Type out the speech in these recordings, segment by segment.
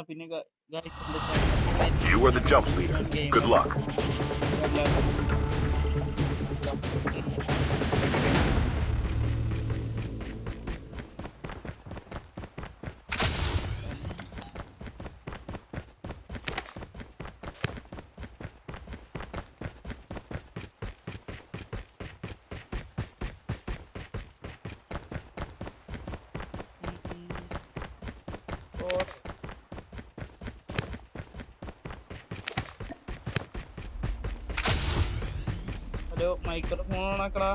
പിന്നെ You are the jump leader. Good luck. Hello microphone ഓണാക്കടാ.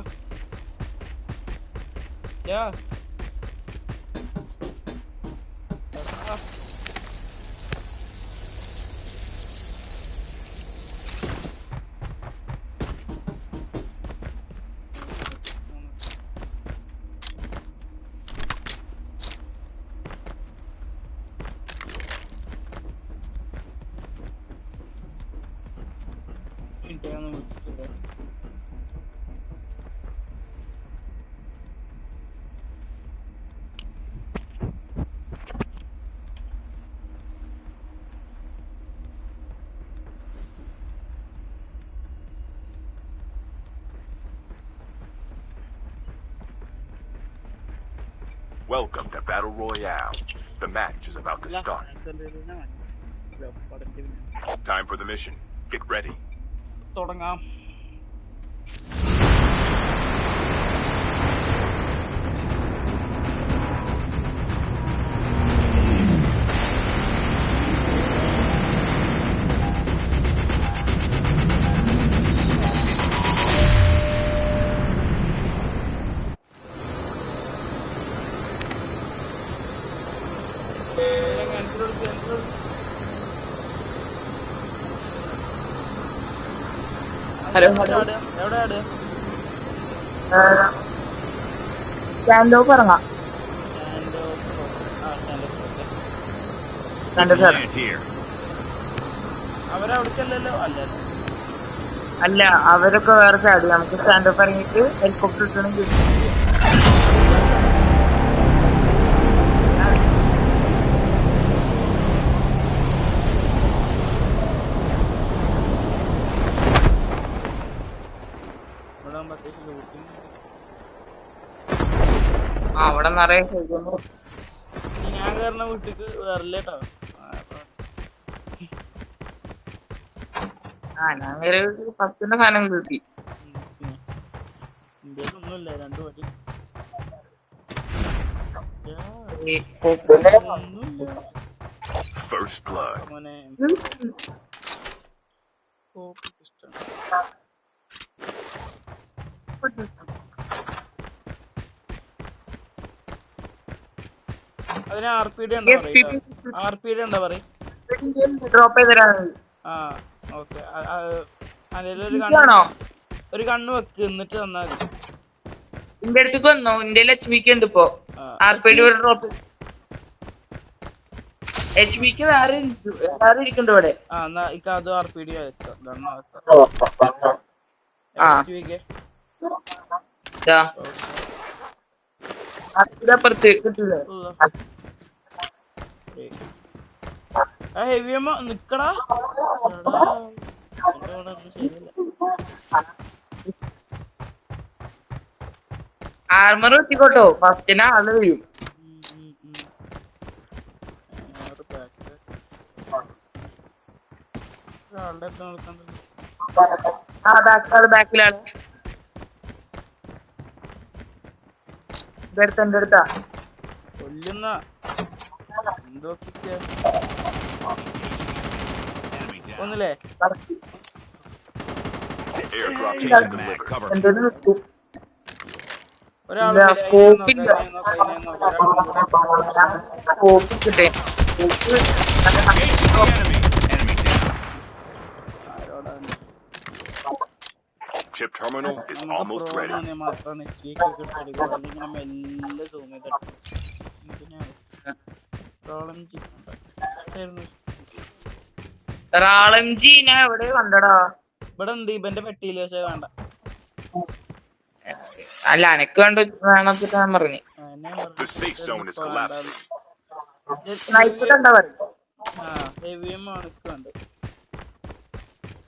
Welcome to Battle Royale. The match is about to start. Time for the mission. Get ready. തുടങ്ങാം. Hello എവിടെ stand of ഇറങ്ങാം. അവരവിടേക്കല്ലോ അല്ല, അവരൊക്കെ വേറെ side. നമുക്ക് stand of ഇറങ്ങിയിട്ട് helicopter കിട്ടണമെങ്കിൽ അവിടെ നിറയെ ഞാൻ കയറുന്ന വീട്ടിക്ക് വേറില്ലേട്ടോ. ഞാൻ 10 സാധനം കിട്ടി. ഇന്ത്യയിൽ ഒന്നുമില്ല, 2 വണ്ടി First blood. മോനെ. അതിന് RPD എന്താ പറയും? ഡ്രോപ്പ് ചെയ്തരാണ്. ആ ഓക്കെ. ഒരു കണ്ണ് വെക്ക്, എന്നിട്ട് തന്നാ മതി. എന്റെ അടുത്തേക്ക് വന്നോ? എന്റെ HPക്ക് ഉണ്ട് ഇപ്പൊ. RPD ഡ്രോപ്പ് HPക്ക് വേറെ ഇരിക്കുന്നുണ്ട് ഇവിടെ. എന്നാ അത് RPD അപ്പുറത്ത് കിട്ടില്ലേ? ഹെവി നിക്കടാ. ആർമർ വെച്ചിക്കോട്ടോ, ഫസ്റ്റിന് ആള് വീഴും. ബാക്കിലാണ്. എന്റെ അടുത്താ കൊല്ലുന്ന ഒന്നില്ലേ? Chip terminal is almost ready. റാളംജി ഞാൻ എവിടെ കണ്ടടാ? ഇവിടെ ഉണ്ട് ഇവന്റെ പെട്ടിയില്, പക്ഷെ വേണ്ട. അല്ല എനക്ക് വേണ്ട വേണമെന്നിട്ട് ഞാൻ പറഞ്ഞു. The safe zone is collapsing. Sniper കണ്ടാ പറയും. ആ ഹെവിയും മണക്കുണ്ട്.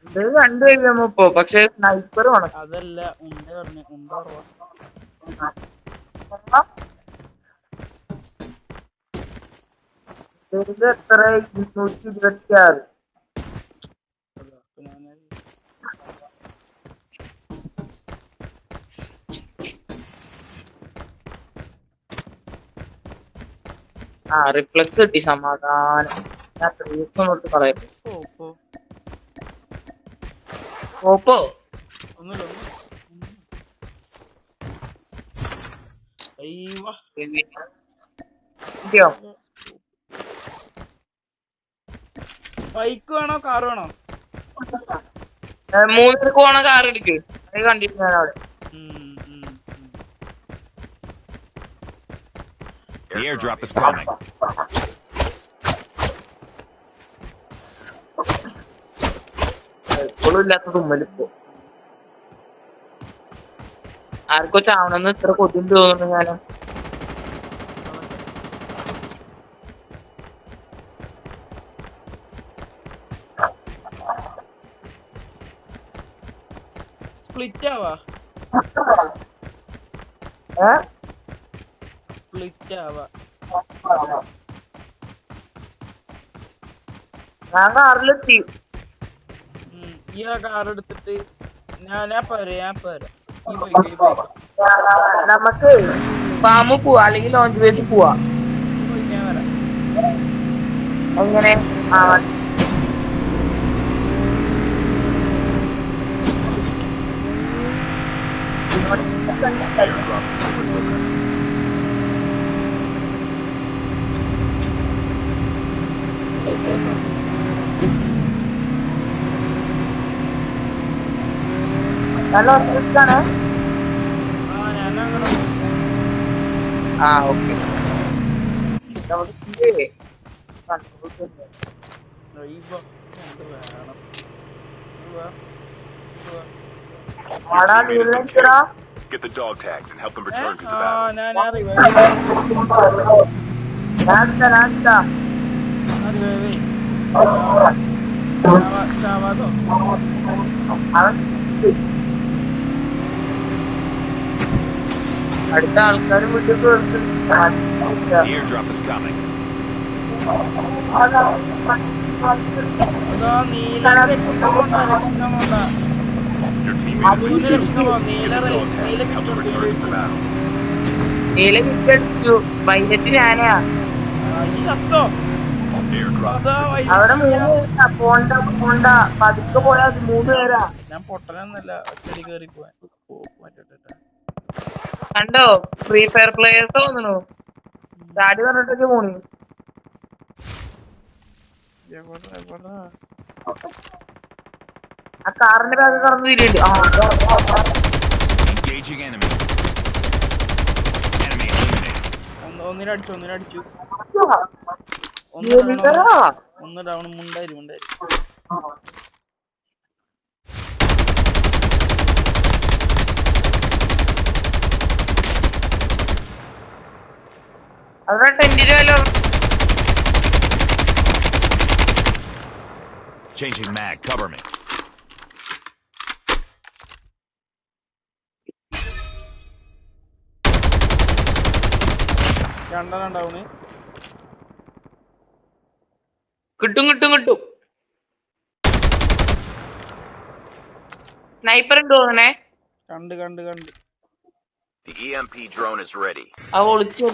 ഇത് 2 AVM ഇപ്പോ, പക്ഷെ സ്നൈപ്പർ വേണം. അതല്ല ഉണ്ട പറഞ്ഞു, ഉണ്ട കുറവാ. ഇത് എത്ര 226. അപ്പൊ ഞാൻ റിഫ്ലക്സ് കിട്ടി, സമാധാനം. ഞാൻ തൊട്ട് കളയും. ഓപ്പോ ഓപ്പോ ഒന്നുമില്ല അയ്യോ കിട്ടിയോ? ബൈക്ക് വേണോ കാർ വേണോ? 3 പേർക്ക് പോണ കാർ എടുക്ക്. അത് കണ്ടിട്ട് ഞാൻ അവിടെ. The airdrop is coming. എപ്പോഴും ഇല്ലാത്ത തുമ്മലിപ്പോ. ആർക്കോ ചാവണമെന്ന് ഇത്ര കൊതിണ്ട് തോന്നുന്നു ഞാൻ. സ്പ്ലിറ്റ് ആവാ സ്പ്ലിറ്റ് ആവാ. ഞാൻ കാറിലെത്തി. ഈ ആ കാർ എടുത്തിട്ട് ഞാൻ പോരാ. ഈ പോയിക്കോ നമുക്ക് ഫാമ് പോവാ, അല്ലെങ്കിൽ ലോഞ്ച് ബേസ് പോവാ. ഞാൻ വരാം. എങ്ങനെ? ഹലോ ആണ്. ഞാനങ്ങനെ okay. Get the dog tags and help them return to the battle. അടുത്ത ആൾക്കാരും വീട്ടിൽ The airdrop is coming. Your teammate is with you. Get the dog tags and help them return to the battle. നീല കിട്ടടിച്ചു. വൈകിട്ട് ഞാനാ Airdrop. അവിടെ 3 പേരാ. പോണ്ട പതുക്കെ പോയാ 3 പേരാ. ഞാൻ പൊട്ടനൊന്നല്ല, ഒറ്റടി കേറി പോവാൻ പറ്റട്ടെ. കണ്ടോ, ഫ്രീ ഫയർ പ്ലേയേഴ്സ് തോന്നുന്നു. ചാടി പറഞ്ഞിട്ടൊക്കെ പോണി. ആ കാറിന്റെ ബാഗ് കറന്ന് തിരിയുണ്ട്. Engaging enemy. Enemy eliminated. ഒന്നിനടിച്ചു ഒന്ന് ഡൗൺ. മുണ്ടായി അവിടെ ടെന്റിന് വല്ല. Changing mag. Cover me. രണ്ടെണ്ണുണ്ടാവുന്നു. കിട്ടും. സ്നൈപ്പർ ഉണ്ട് തോന്നണേ. കണ്ട് The EMP drone is ready. ഒളിച്ചു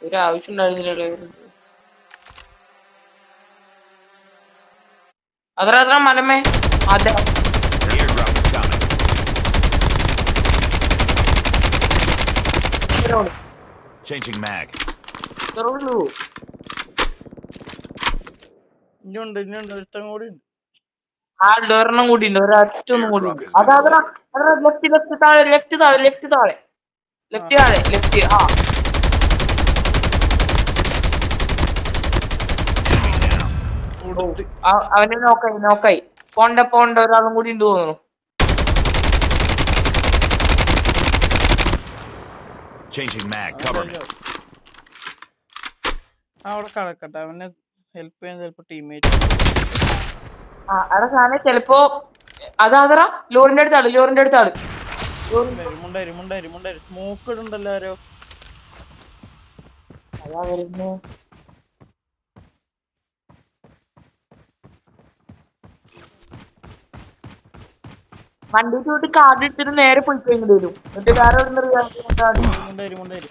ഒരു ആവശ്യം ഉണ്ടായിരുന്നില്ല. അത്ര മലമേ. അതെ, The airdrop is coming. Changing mag. ഇത്രയുള്ളൂ. ഇനിയുണ്ട് ഒരുത്തം കൂടി ഉണ്ട്. ഒരെണ്ണം കൂടി ഉണ്ട്. ഒരൊറ്റൊന്നും കൂടി ഉണ്ട്. അതാ ലെഫ്റ്റ് താഴെ. അവനെ നോക്കായി. പോണ്ട ഒരാളും കൂടി ഉണ്ട് തോന്നുന്നു. Changing mag. Cover me. അവിടെ കിടക്കട്ടെ, അവനെ ഹെൽപ്പ് ചെയ്യാൻ ചിലപ്പോ ടീമേറ്റ്. അവിടെ സാധനം ചെലപ്പോ അതാതറ ലോറിന്റെ അടുത്താണ് മുണ്ടായി സ്മോക്ക് ഇടുണ്ടല്ലോ ആരോ. അതാ വരുന്നു. വണ്ടി ചൂട്ടി കാർഡ് എടുത്തിട്ട് നേരെ പോയി കഴിഞ്ഞു വരും. എന്നിട്ട് വേറെ മുണ്ടായി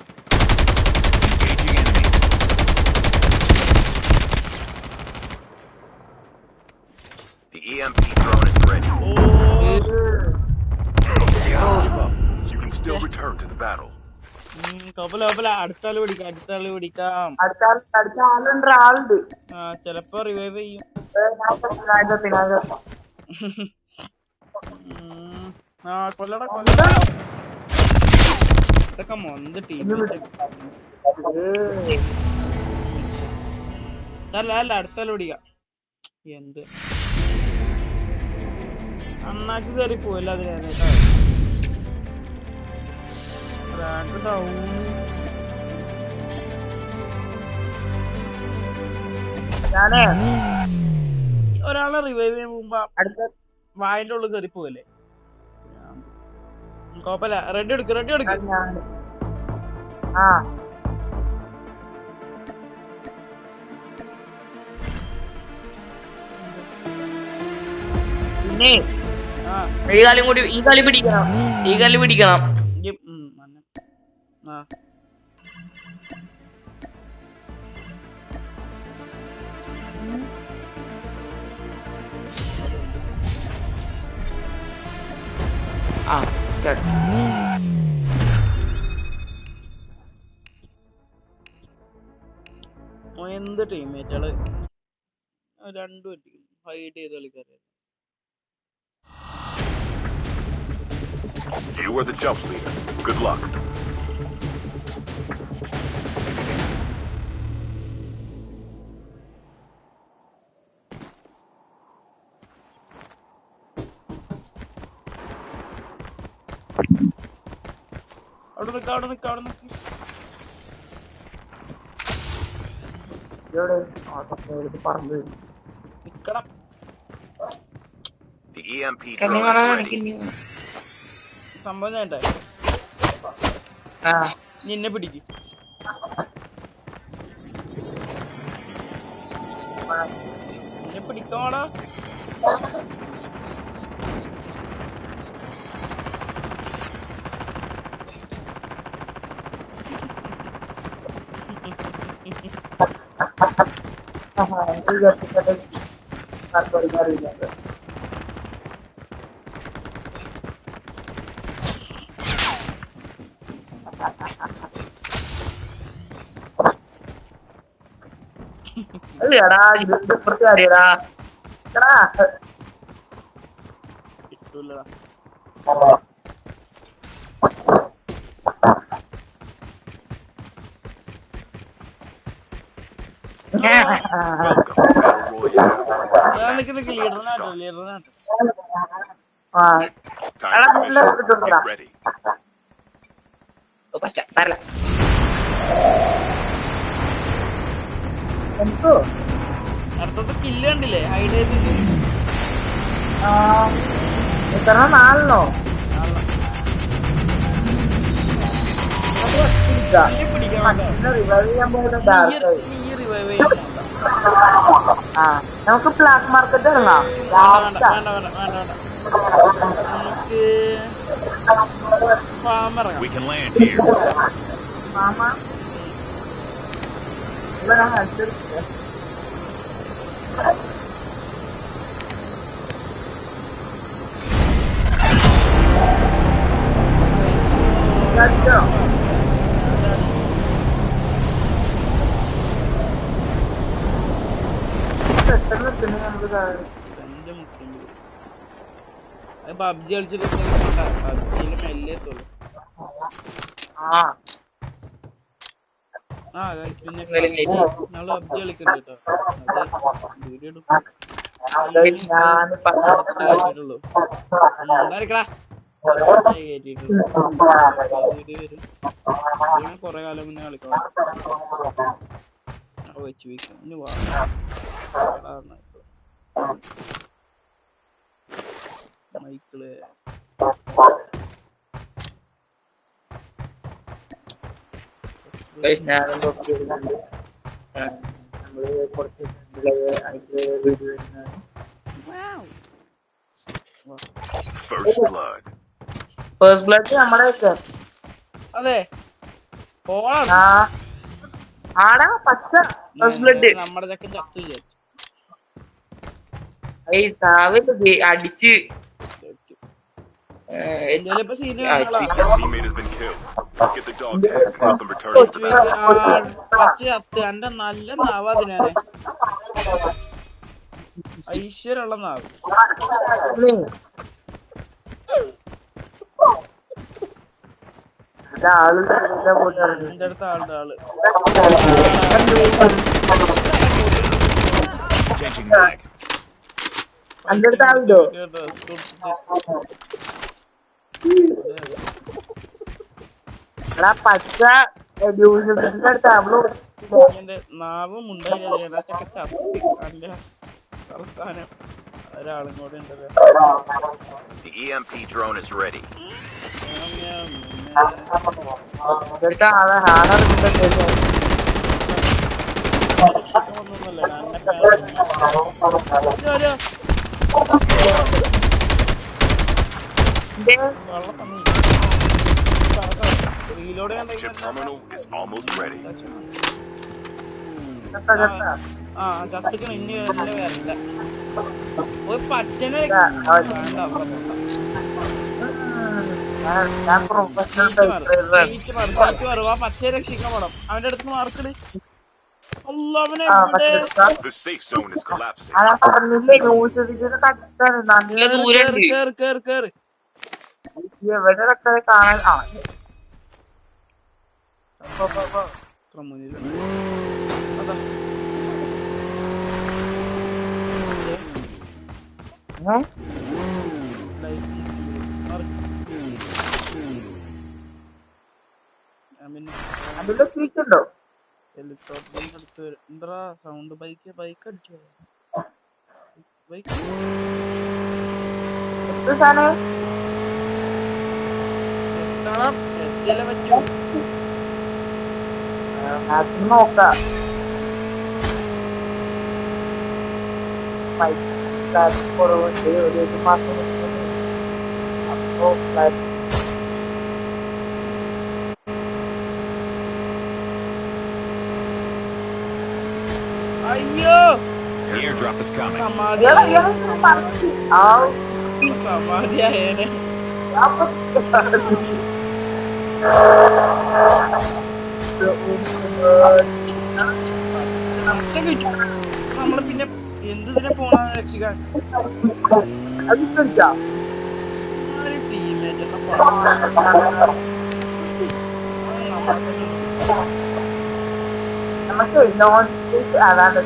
The EMP drone is ready. You can still return to the battle. അടുത്താള് പിടിക്കാം. അടുത്ത ആളുണ്ട്. ചെലപ്പോ റിവൈവ് ചെയ്യും. കൊല്ലട ഇതൊക്കെ മൊന്ത് ടീമേറ്റ്. അല്ല അടുത്താള് പിടിക്കാം. എന്ത് അണ്ണാക്ക് കയറി പോയില്ല അതിനെ. ഒരാളെ റിവൈവ് ചെയ്യാൻ പോകുമ്പോ വായന്റെ ഉള്ളിൽ കയറി പോവല്ലേ. കോപ്പല്ല. റെഡ് എടുക്ക്. പിന്നെ ഈ കളി പിടിക്കണം. എന്ത് ടീമേറ്റുകള് രണ്ടും ഹൈഡ് ചെയ്ത് കളിക്കാറ്. You are the jump leader. Good luck. അവിടെ നിക്ക്. നിക്കണം. The EMP drone is ready. സംഭവം വേണ്ടേ? നിന്നെ പിടിക്ക്. നിന്നെ പിടിക്കോടാ. അല്ലടാ ഇതിന്റെ ഇപ്പുറത്തെ കാര്യടാ. കിട്ടൂലടാ. ലീഡറിനാട്ടോ. Time for mission. Get ready. അടുത്തത് കില്ല് കണ്ടില്ലേ? ഹൈഡ് ചെയ്ത് എത്ര നാലിനോ റിവൈവ് ചെയ്യാൻ പോയത്. നമുക്ക് ബ്ലാക്ക് മാർക്കറ്റ് ഇറങ്ങാം. We can land here. PUBG കളിച്ചിട്ട് പബ്ജിയില് മെല്ലെ എത്തുള്ളൂ. പിന്നെ നമ്മള് പബ്ജി കളിക്കണ്ട് കേട്ടോ. അത് വീഡിയോ എടുക്കും. കളിച്ചിട്ടുള്ളൂ. ഉണ്ടായിരിക്കടാ. കൊറേ കാലം മുന്നേ കളിക്കണം വെച്ച് വെക്കും ഇനി മൈക്കിള് ഞാനും നോക്കിയിരുന്നുണ്ട് നമ്മള് കുറച്ച് വീഡിയോ വരുന്നത് ഫസ്റ്റ് ബ്ലഡ് നമ്മുടെ അതെ ആടാ പച്ച ഫസ്റ്റ് ബ്ലഡ് നമ്മുടെ ചക്കൻ ചത്തു താവല്ലേ അടിച്ച് എന്തായാലും scene Your teammate has been killed. Get the dog tags and help them return to the battle. ചത്ത് എന്റെ നല്ല നാവ് അതിനാണ് ഐശ്വര്യമുള്ള നാവ് എന്റെ അടുത്ത ആളുടെ ആള് Changing mag. എന്റെ അടുത്ത് ആളുണ്ടോ എടാ പച്ച ഡിവിഷന്റെ അടുത്ത് അവള് എന്റെ നാവും ഉണ്ടായില്ല ചക്ക ചത്തി എന്റെ അവസാനം ഒരാളും കൂടെ ഉണ്ടത് The EMP drone is ready. എടുത്ത ആളെ ഹാർഡാണ് Chip terminal is almost ready. ചത്തിക്കണ ഇനി വരണ്ട ഒരു പച്ചനെ പച്ച രക്ഷിക്കാൻ പോണം അവന്റെ അടുത്ത് മാർക്കട് The safe zone is collapsing. എവിടെ കാണാൻ അതിന്റെ സ്പീച്ച് ഉണ്ടോ എന്താ സൗണ്ട് ബൈക്ക് അടിച്ചോ ബൈക്ക് പറ്റൂ നോക്കാം കുറവുണ്ട് ഒരു മാസം അപ്പോ അയ്യോ The airdrop is coming. സമാധിയായേനെ നമ്മള് പിന്നെ എന്തിനെ പോണ രക്ഷിക്കാൻ ടീമേറ്റ് നമുക്ക് നോൺ അതാണ്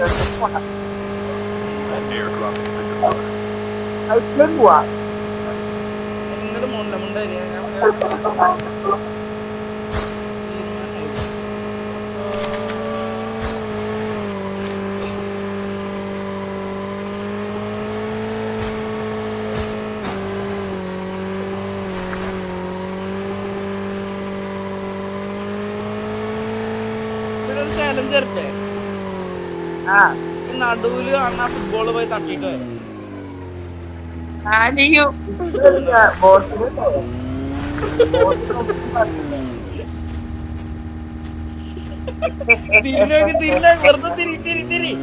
Airdrop is in the water. ഐസ്ലേം പോവാ നിങ്ങളുടെ മുണ്ടായി ചാലഞ്ച് തരട്ടെ നടുവില് അണ്ണാ ഫുട്ബോള് പോയി തട്ടിട്ട് വരാം വെറുതെ തിരി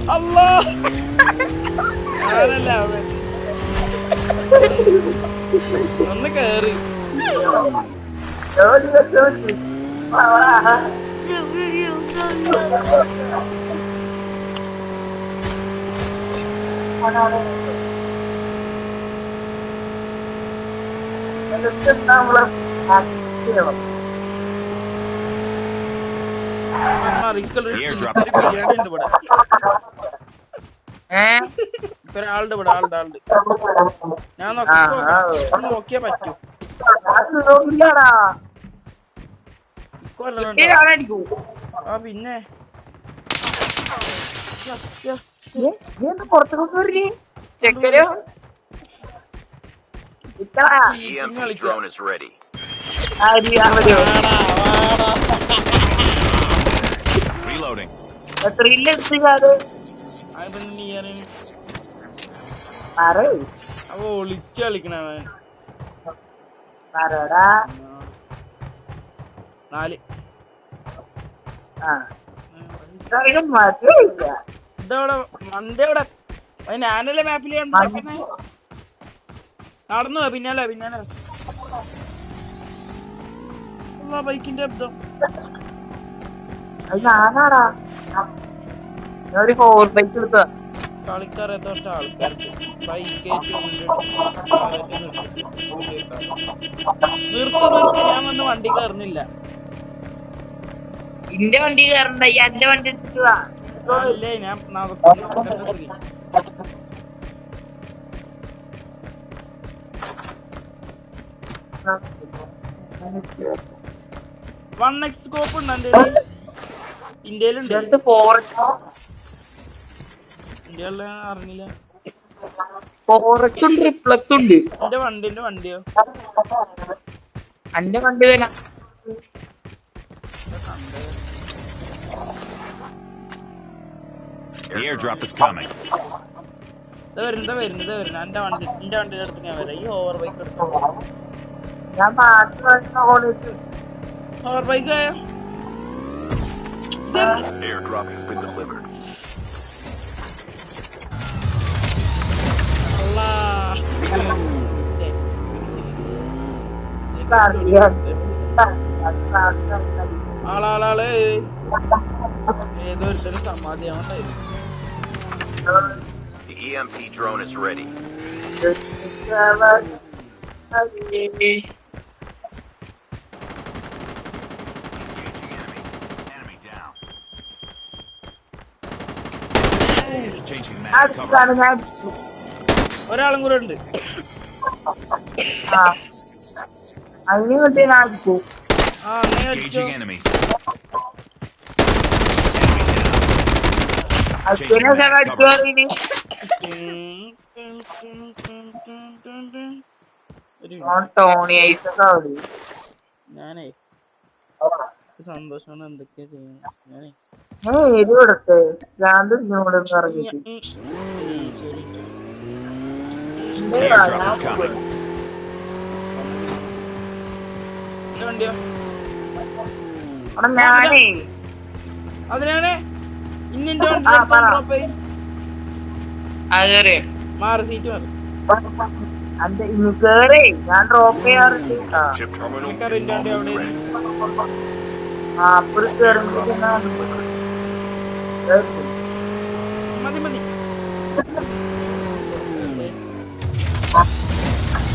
അല്ലാ ഞാനല്ല അവൻ ഒന്ന് കേറി ഇപ്പൊ ഒരാളുടെ ഇവിടെ ആളുടെ ഞാൻ നോക്കിയാ പറ്റൂ ആ പിന്നെ പുറത്തേക്ക് ചെക്കരോ The EMP drone is ready. Reloading. അവ ഒളിച്ച് കളിക്കണവൻ 4 ഇതവിടെ വണ്ടി എവിടെ ഞാനല്ലേ മാപ്പിൽ നടന്നു പിന്നാലെ ബൈക്കിന്റെ ശബ്ദം കളിക്കാറിയാത്ത കുറച്ച് ആൾക്കാർക്ക് ബൈക്ക് നിർത്തി ഞാൻ വന്ന് വണ്ടി കയറുന്നില്ല ഇന്റെ വണ്ടി കയറണ്ട എന്റെ വണ്ടി എടുത്തിട്ട് വാ അല്ലേ ഞാൻ വൺ എക്സ് സ്കോപ്പ് ഉണ്ട് എന്റെ ഇന്ത്യയിലുണ്ട് ഇന്ത്യയിലുള്ള അറിഞ്ഞില്ല റിഫ്ലക്സ് ഉണ്ട് എന്റെ വണ്ടിയോ എന്റെ വണ്ടി തന്നെ The airdrop is coming. വരുന്ന എന്റെ വണ്ടിയുടെ അടുത്ത് ഞാൻ വരാം ഈ ഓവർ ബൈക്ക് എടുത്തു ഞാൻ ഓവർ ബൈക്ക് ആയോ Airdrop has been delivered. ആളാളാള് ഏതോ ഒരുത്തരും സമാധിയാവണ്ടായിരുന്നു The EMP drone is ready. Enemy down. Changing mag cover. ഒരാളും കൂടെ ഉണ്ട് അതിന് കിട്ടിയ ആ അങ്ങനെ അടിച്ചോ Engaging enemies. ഞാനേ സന്തോഷം എന്തൊക്കെയാ ചെയ്യുന്നത് ഞാനേ എരിവെടുത്ത് ഭ്രാന്ത് ഇറങ്ങിട്ട് Airdrop is coming. വണ്ടിയോ ഞാനേ അതിനാണ് ഇന്നിന്റെ വണ്ടി അതെ മാറി സീറ്റ് മാറി അന്റെ ഇന്ന് കേറേ ഞാൻ ഡ്രോപ്പ് ചെയ്യാറുണ്ട് Chip terminal is എനിക്കറിയില്ല almost അവിടെ ready. അപ്പുറം കേറുമ്പോ മതി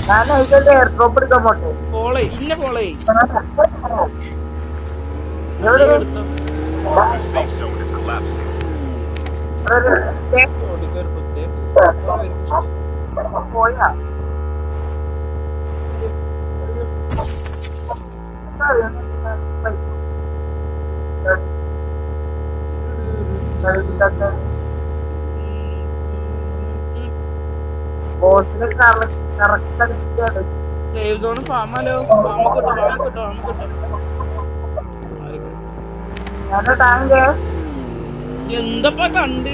ഞാൻ അതിന്റെ എയർ ഡ്രോപ്പ് എടുക്കാൻ പോട്ടെ ഫോളോ എവിടെ എടുത്തോ The safe zone is collapsing. പോയാ ബോസിനെ കറക്റ്റ് അടിച്ചാണ് സേവ് സോൺ ഫാമല്ലോ ഫാമ കിട്ടോ ഞാന്റെ ടാങ്ക് എന്തപ്പാ കണ്ട്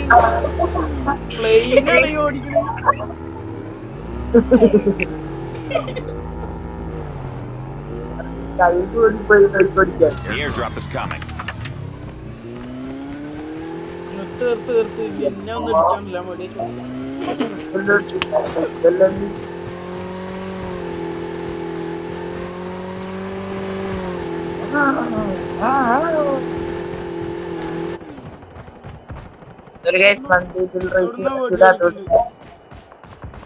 പ്ലെയിനാണ് ഓടിക്കുന്നത് കൈ കൂടി പോയി പഠിക്കാൻ The airdrop is coming. തീർത്ത് എന്നെ ഒന്നും ഇടിച്ചാണില്ല മടിയ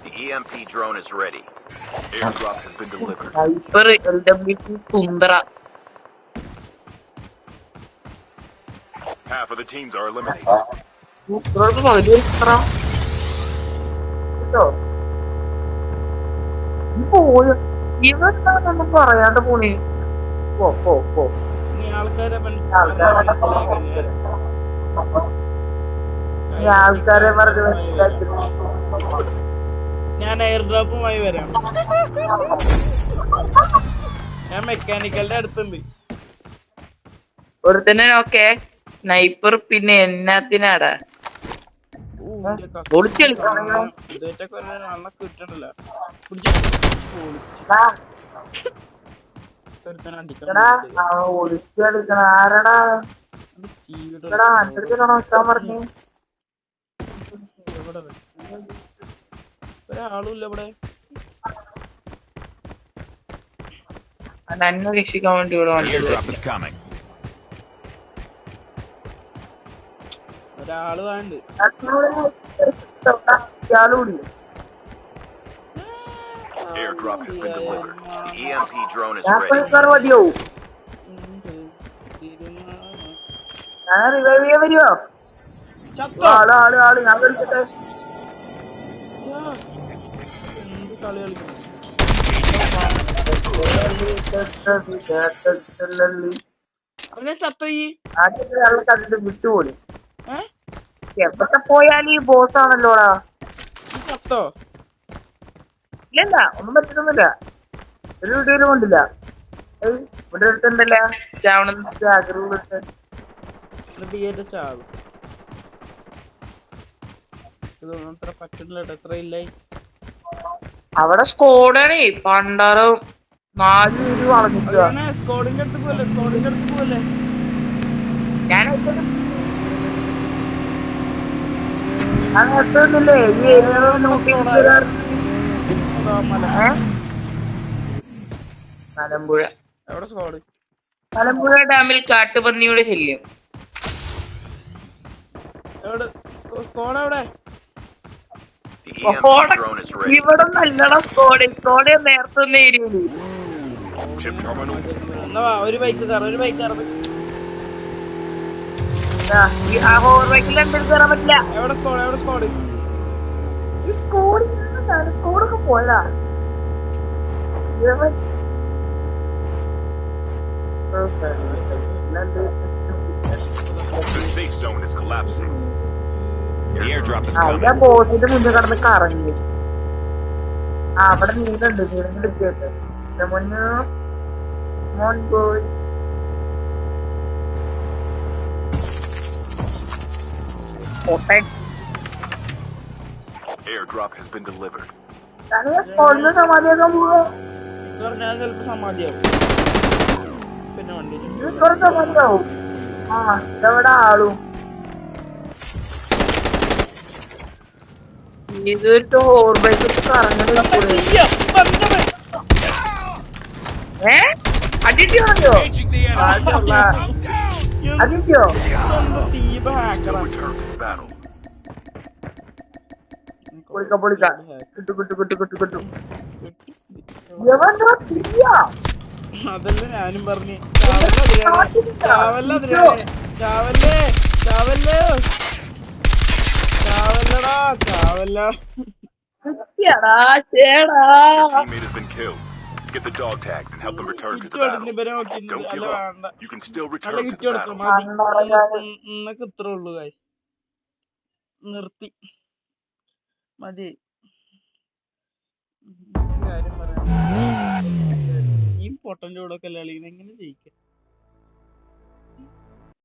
The EMP drone is ready. Airdrop has been delivered. Half of the teams are eliminated. കേട്ടോ നീ പോയോ ഇവന്താണെന്നൊന്നും പറയാണ്ട് പോണി പോ നീ ആൾക്കാരെ ആൾക്കാരെ പറഞ്ഞു ഞാൻ എയർ ഡ്രോപ്പുമായി വരാം. ഞാൻ മെക്കാനിക്കലിന്റെ അടുത്തുണ്ട്. ഒരുത്തന്നെ ഓക്കെ സ്നൈപ്പർ പിന്നെ എന്നാത്തിനാടാ ഇതൊക്കെ അണ്ണ കിട്ടണില്ല. ഒളിച്ചെടുക്കണ ആരടാ നിൽക്കാൻ പറഞ്ഞു ഒരാളുമില്ല ഇവിടെ. നന്നെ രക്ഷിക്കാൻ വേണ്ടി ഇവിടെ Airdrop is coming. ഒരാള് വേണ്ട. ഇയാളൂടി Airdrop has been delivered. The EMP drone is ഞാൻ ready. മതിയോ ഞാൻ റിവൈവ് ചെയ്യാൻ വരുമോ ആള് ഞാൻ വിളിച്ചിട്ട് എന്ത് കളി കളിക്കണം. അങ്ങനെ ചത്തോയി. കണ്ടിട്ട് വിട്ടുപോലും എവിടെ പോയാലും ഈ ബോസ് ആണല്ലോടാ. ഈ ചത്തോ? ഇല്ല ഒന്നും പറ്റുന്നില്ല. ഒരു വീഡിയോയിലും കൊണ്ടില്ല. ഇവിടെ അടുത്തുണ്ടല്ല ചാവണെന്ന് ചാവും. ഇതൊന്നും അത്ര പറ്റുന്നില്ല. എത്ര ഇല്ലായി അവിടെ സ്കോഡാണേ പണ്ടാറും 4 പേര് വളഞ്ഞിട്ടുക. സ്കോഡിന്റെ അടുത്ത് പോലെ ഞാൻ അങ്ങോട്ടൊന്നില്ലേ ഈ ഏരിയ നോക്കി മലമ്പുഴ എവിടെ സ്കോഡ്? മലമ്പുഴ ഡാമിൽ കാട്ടുപന്നിയുടെ ശല്യം. എവിടെ സ്കോഡ്? എവിടെ? The EMP drone is ready. ഇവിടെ നല്ലട സ്കോഡ് നേരത്തെ ഏരിയയില് Chip terminal. ഒരു ബൈക്ക് കയറും. ആ ഹോർ ബൈക്കിൽ എന്തെങ്കിലും കയറാൻ പറ്റില്ല. എവിടെ സ്കോഡ്? ഈ സ്കോഡൊക്കെ പോയതാ. The safe zone is collapsing. The airdrop is ഞാൻ coming. ബോസിന്റെ മുന്നിൽ കിടന്ന് കറങ്ങി. അവിടെ നീലുണ്ട് കേട്ട് മുന്നേ മോൻ പോയി. Airdrop has been delivered. സ്കോഡിന് സമാധിയാക്കാൻ പോവാ. ഞാൻ ചിലപ്പോ സമാധിയാവും. പിന്നെ വണ്ടി സമാധിയാവും. ആ ഇതെവിടെ ആളും ഇതൊരു ഹോർ ബൈക്ക് കറങ്ങണ അടിയോ Engaging the enemy. അടിയോ Still return to the battle. പൊളിക്ക കിട്ടു എവന്താ തീയാ. അതല്ല ഞാനും പറഞ്ഞു. ചാവല്ലടാ. കിട്ടിയടാ ചേടാ. Your teammate has been killed. Get the dog tags and help them return to the battle. Don't give up. You can still return to the battle. ഇന്നൊക്കെ ഇത്ര ഉള്ളു കായ്. നിർത്തി മതി. കാര്യം പറയാം. ഈ പൊട്ടന്റെ കൂടെ ഒക്കെ അല്ല എങ്ങനെ ജയിക്കാം?